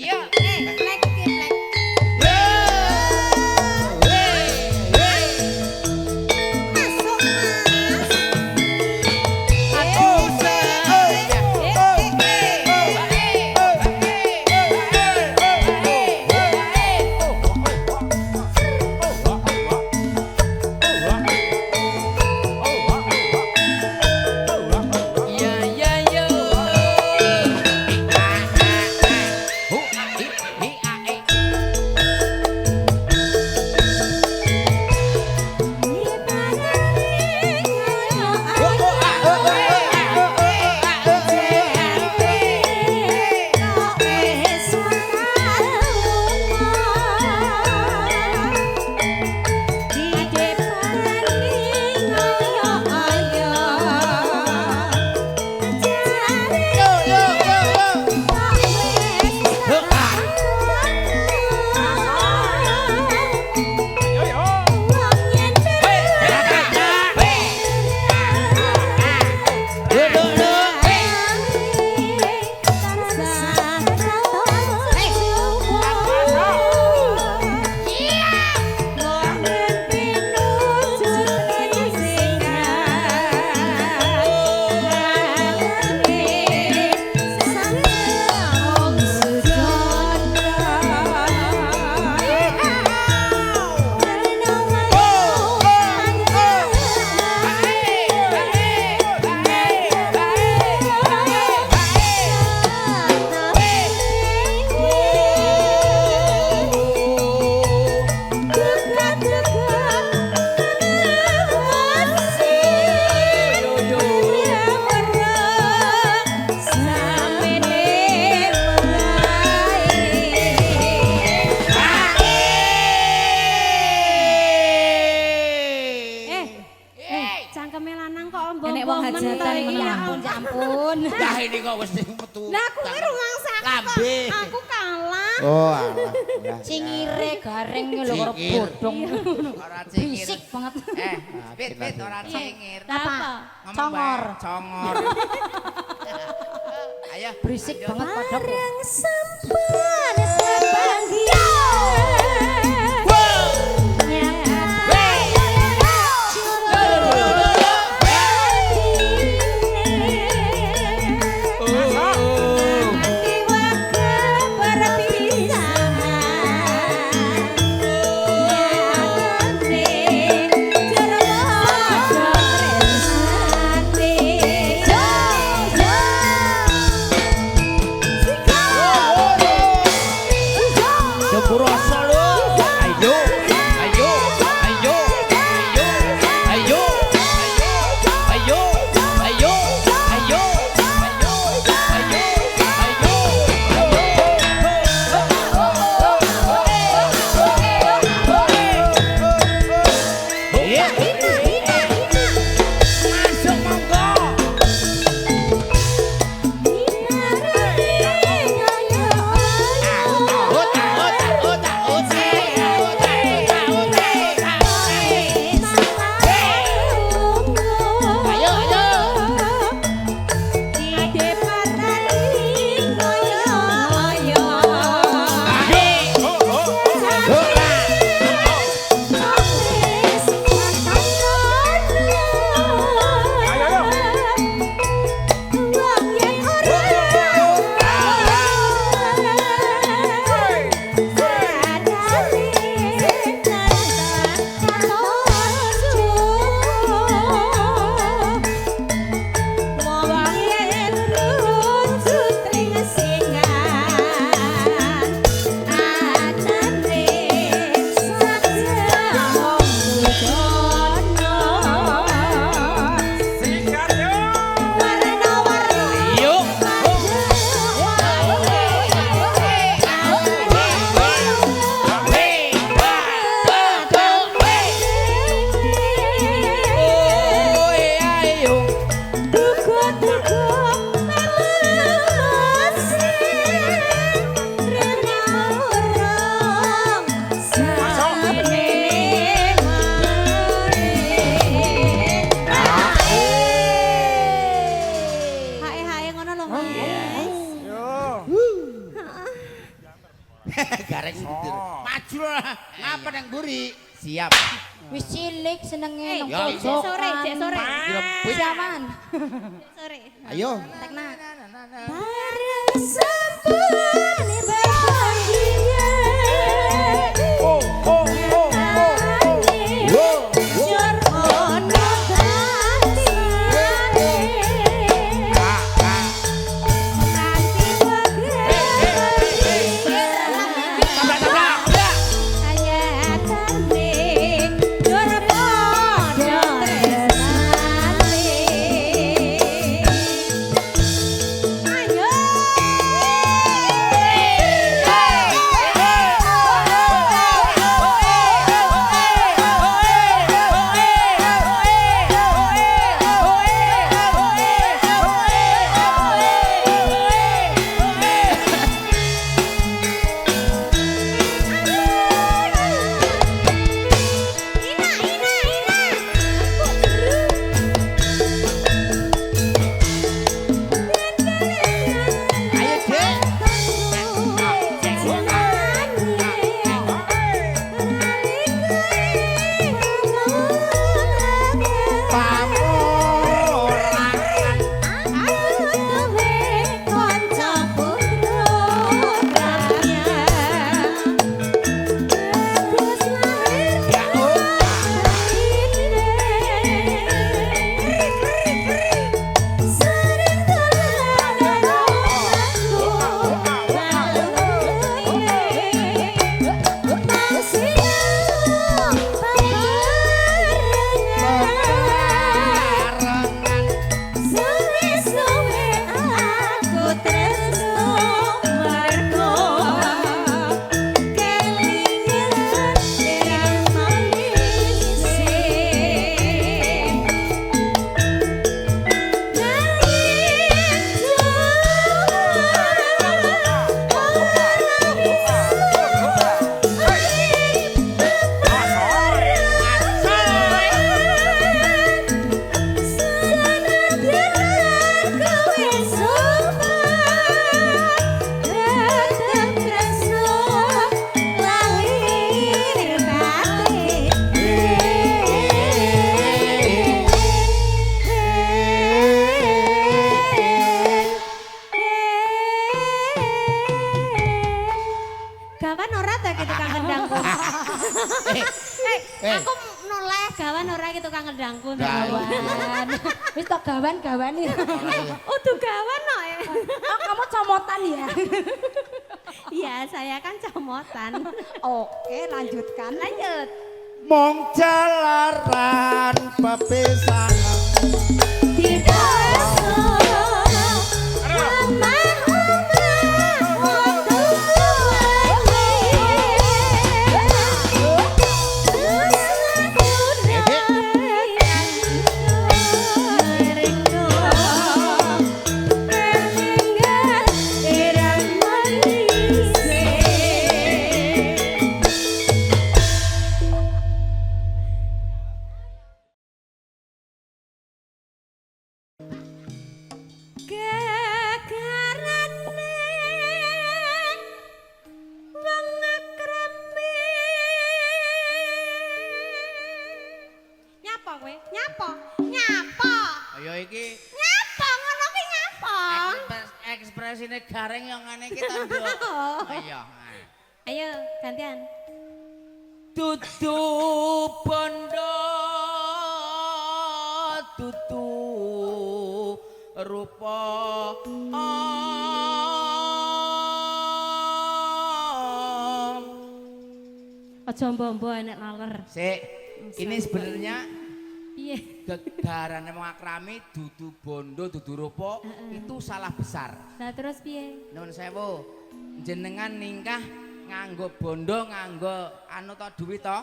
Iya. Black ki black. Masuk Mas. Cangkeme lanang kok Enek wong hajatan men. meneh. Ya ampun, ya ampun. Lah ini kok wis metu. Lah aku ki rumangsa Lambe. Aku kalah. Oh, alah. Cingire garing lho karo Cingir. bodong. Ora cengir. Bisik banget. Fit ora cengir. Apa? Ngomong Congor. bae, Congor. Ayo. Berisik banget padaku. Bareng sampan bahagia. Gareng mundur. Maju lah. Ngapa nang mburi? Siap. Wis cilik senenge nang Ya, pojok. Cek sore. Direbut. Zaman. Sore. Ayo. Tekna. Bareng sampun bahagia. Aku noleh gawan ora gitu kang ngedangku. Gawan. Wis tok gawan-gawan iki. Udah gawan no ya. Oh, kamu comotan ya? Iya, saya kan comotan. Oke, lanjutkan. Lanjut. Mong jalaran pepisahan. Ayo iki Nyapa ngono ki nyapa. ekspresine gareng yang ngene iki to, Nduk. Ayo. Ayo gantian. Dudu bondo dudu rupa Aja mbombo enek laler. Sik, ini sebenarnya Piye? gegarane makrami dudu bondo dudu rupa itu salah besar. Lah terus piye? Nuwun sewu. Jenengan ningkah nganggo bondo nganggo anu to duwit to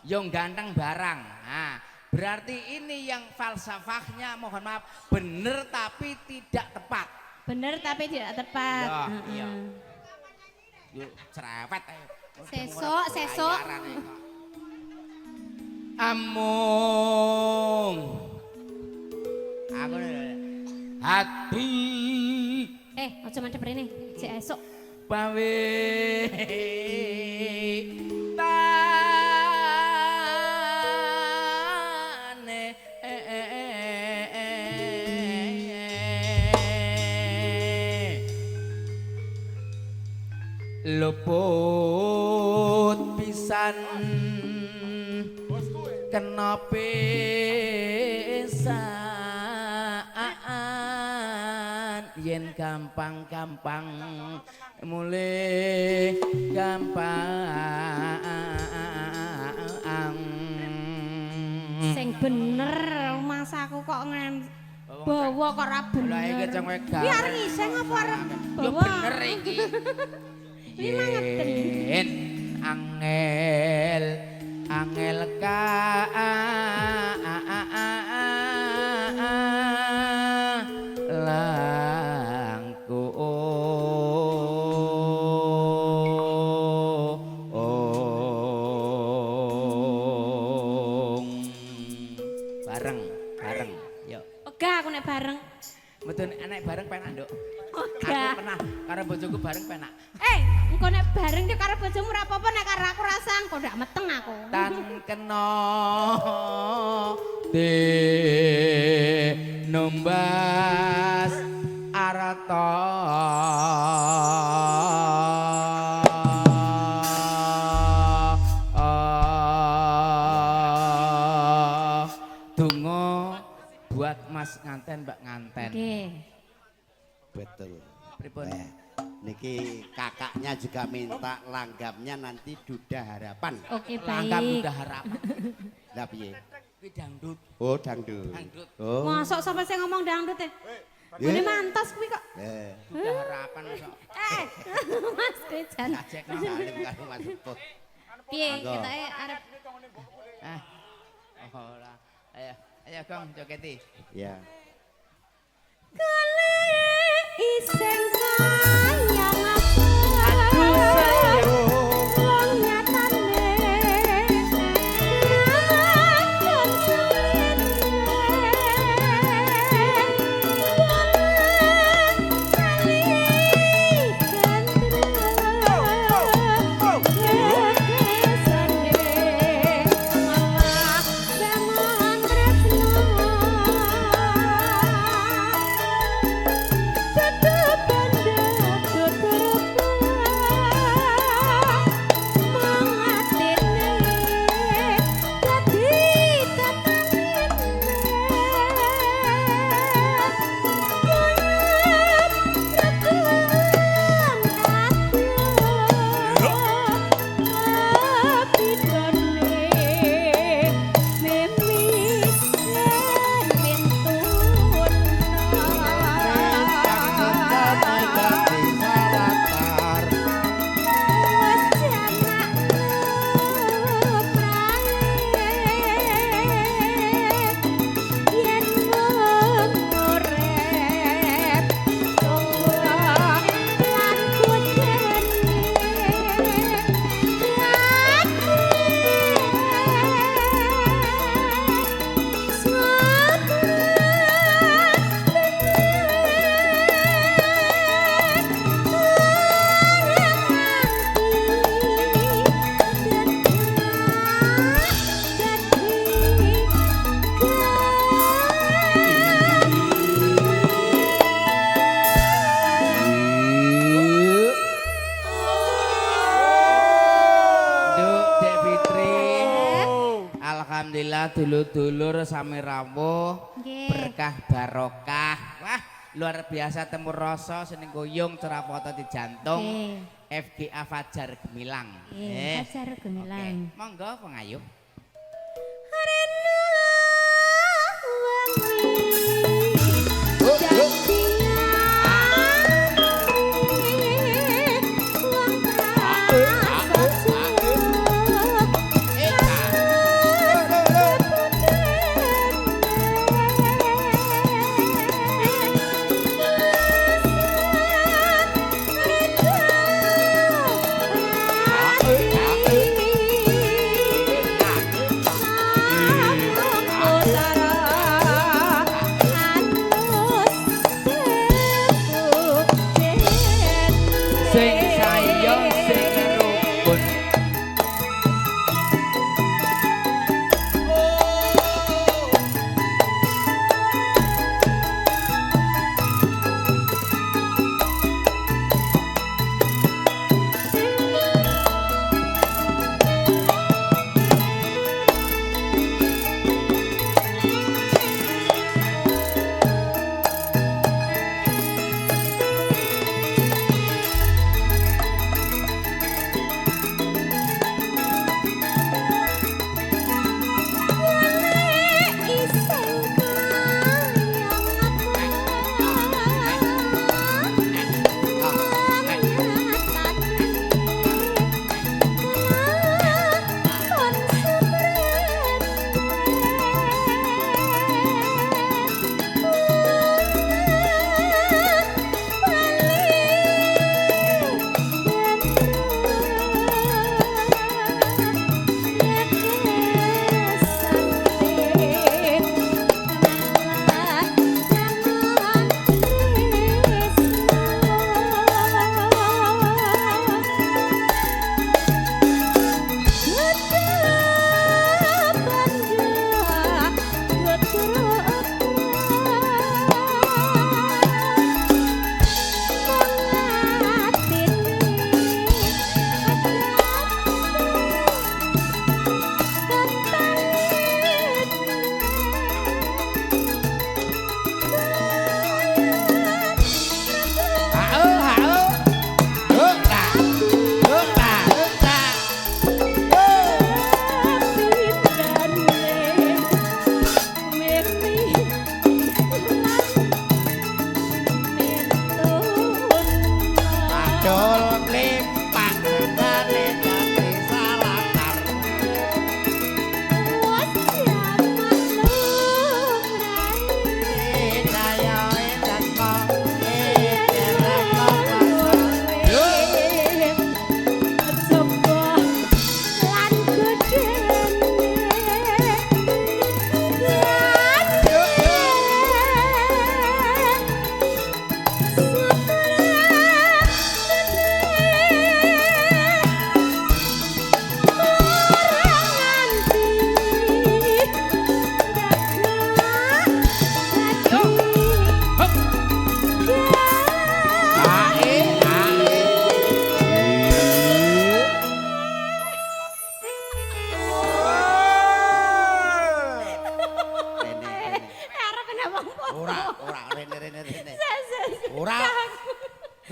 ya ganteng barang. Nah, berarti ini yang falsafahnya mohon maaf bener tapi tidak tepat. Bener tapi tidak tepat. Ya, Heeh. iya. Yuk cerewet ayo. Sesuk, sesuk. Amung. Aku hati. Aja mandhep rene, jek esuk. pawe tane luput pisan kena pisaan yen gampang-gampang mulai gampang Sing bener masaku kok bawa kok ra bener. Lah iki ceng kowe Iki arep ngising apa arep yo bawa? bener iki. Iki mangerten. Yen angel angel ka bareng yuk. Ogah aku nek bareng. Betul nek bareng penak, Nduk. Ogah. Aku pernah karo bojoku bareng penak. Engko nek bareng yo karo bojomu ora apa-apa nek karo aku rasa engko ndak meteng aku. Tan kena de numbas arata donga buat Mas nganten Mbak nganten. Oke. Betul. Pripun? Niki kakaknya juga minta langgapnya nanti Duda Harapan. Oke, Langgam baik. udah harap. Lah piye? Kuwi dangdut. Oh, dangdut. Dangdut. Oh. Masuk sampe sing ngomong dangdut ya. Eh. Ini mantas kuwi kok. Udah harapan kok. Mas kuwi jan. Ajek Salim karo Mas Put. Piye Monggo. ketoke arep Oh lah. Ayo, ayo Gong jogeti. Ya. kale iseng sayang aku. Aduh sayang. Wong nyatane racun Alhamdulillah dulur-dulur sami rawuh Nggih. berkah barokah. Wah, luar biasa temur rasa seneng goyong cerah foto di jantung. Nggih. FGA Fajar Gemilang. Nggih, Fajar Gemilang. Oke, monggo pengayuh. saya sing rukun.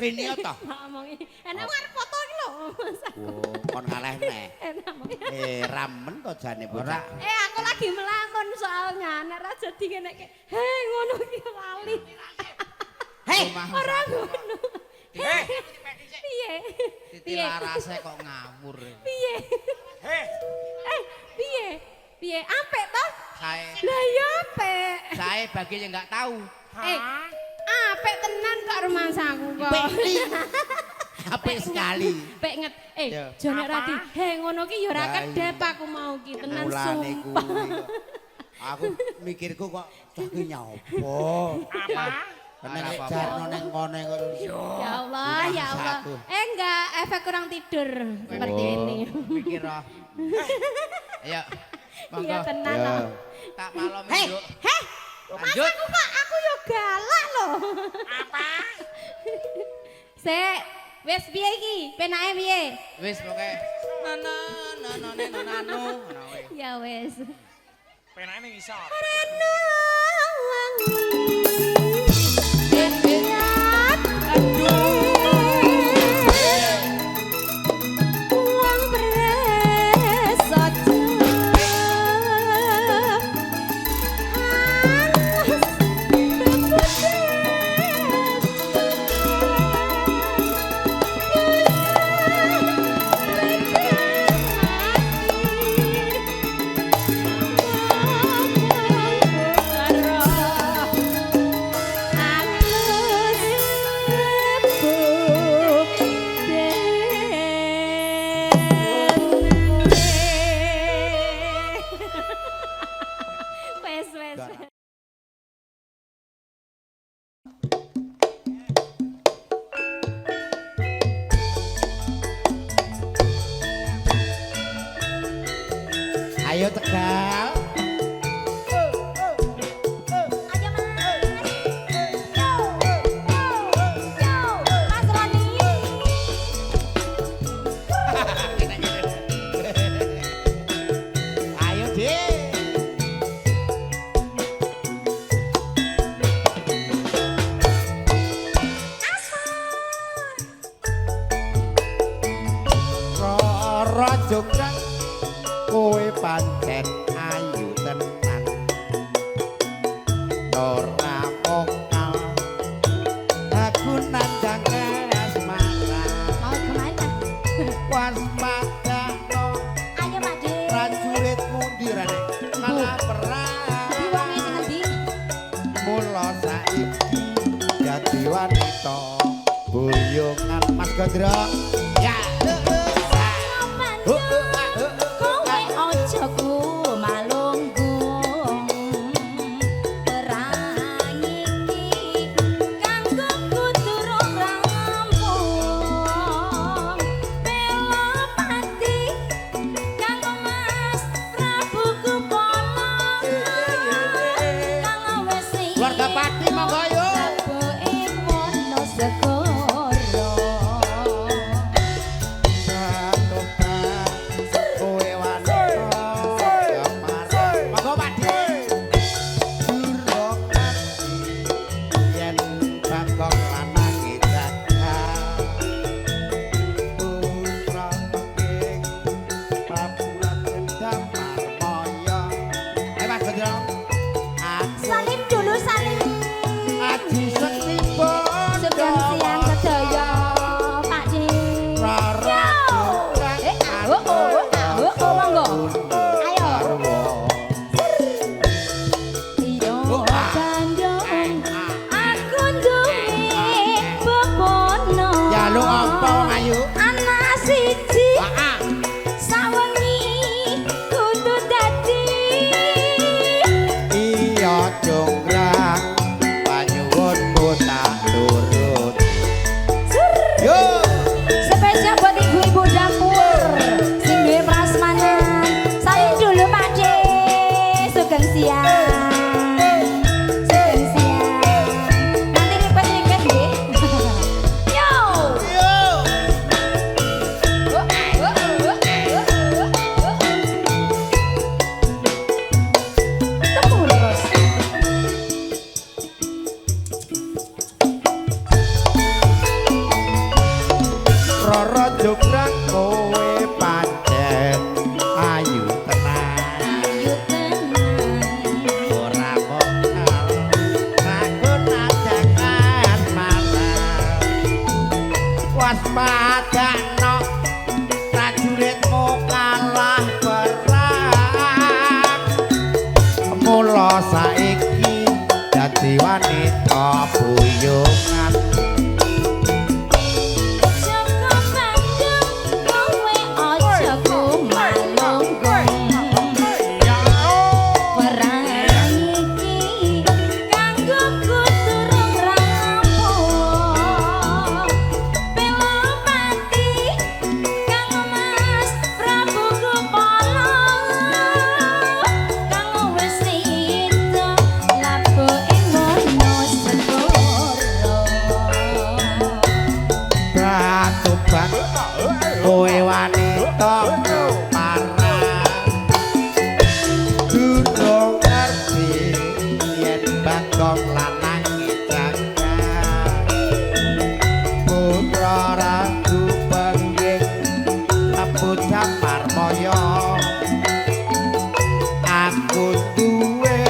Rini to? Ngomongi. Enak arep foto iki lho. Oh, kon ngaleh neh. Enak. Ramen to jane bocah. Aku lagi melakon soalnya nek ra jadi ngene iki. Hei, ngono iki lali. Hei, ora ngono. Hei. Piye? Titi larase kok ngawur. Piye? Hei. Piye? Piye? Apik to? Sae. Lah ya apik. Sae baginya enggak tahu. Apik tenan kok rumahku kok. apik sekali. Apik nget. Yo. Jane Radi, he ngono ki ya ora Lah, kedep aku mau ki tenan Mulane sumpah. kuwi kok. Aku mikirku kok iki nyopo. Apa? Nek Apa-apa. jarno ning kene kok. Ya Allah, ya Allah. Satu. Enggak, efek kurang tidur seperti Oh. ini. Mikir roh. Ayo. Monggo. Iya tenan Ya. loh. Tak malom Hei. yuk. Heh, Lanjut. aku yo galak loh. Apa? Sik, wis piye iki? Penake piye? Wis pokoke. Nana nano. Ya wis. Penane ngisor. Rena wangi. Uang beres saja. Harus jonggrang kowe pancen ayu tenan ora mokal aku nandang asmara Mau kemana? waspada no Ayo Pak De. prajuritmu ndirane kalah perang Di wong sing ngendi? mula saiki dadi wanita boyongan Mas Gondro ya Kowe aja kumalunggung perang iki kanggo durung rampung bela pati kanggo Mas Prabu Kupala kanggo wis keluarga Pati monggo yo ing Wonosegoro kowe wanita kemarin monggo Pati durung ngerti yen bangkok lanang jaga putra peking Prabu Raden Damarmaya Mas Gondro Salim dulu salim Aji Sekti Bondo Sugeng siang sedaya Pak De. Rara Monggo. Ayo. Iyo kandung aku duwe bebono. Ya lu apa ayu? Anak siji Heeh. sawengi kudu dadi. Iya jonggrang panyuwunmu tak turut. Yo Spesial buat ibu-ibu dapur sing duwe prasmanan. Salim dulu Pak De. Sugeng siang. Sugeng siang. Nanti request nggih. Yo. yo Temu terus. Rara jonggrang kowe pancen ayu tenan Ayu tenan. ora mokal ragun ajakan malam waspadakno prajuritmu kalah perang mula saiki dadi wanita boyongan Joko Bandung kowe aja kumalunggung. Perang iki kanggo durung rampung. Bela pati kanggo Mas Prabu Kupala kanggo wis itu labuh ing Wonosegoro. batu bat kowe wanita parah durung ngerti yen bangkok lanang jaga putra ragu pengging Prabu Damarmaya aku duwe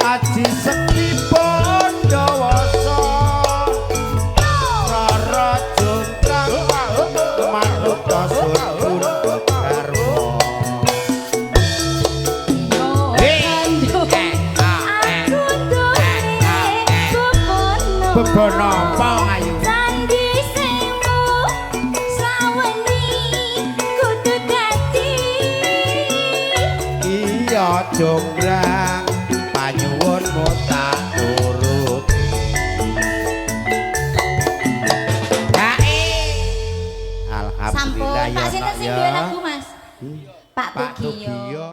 Aji Sekti Bondowasa Rara jonggrang manuta sun garwa bebono apa ayu iya jonggrang panyuwunmu tak turut alhamdulillah Sampun, ya Pak sinten nak sing ya duwe lagu Mas? Pak Pak Tugiyo. Tugiyo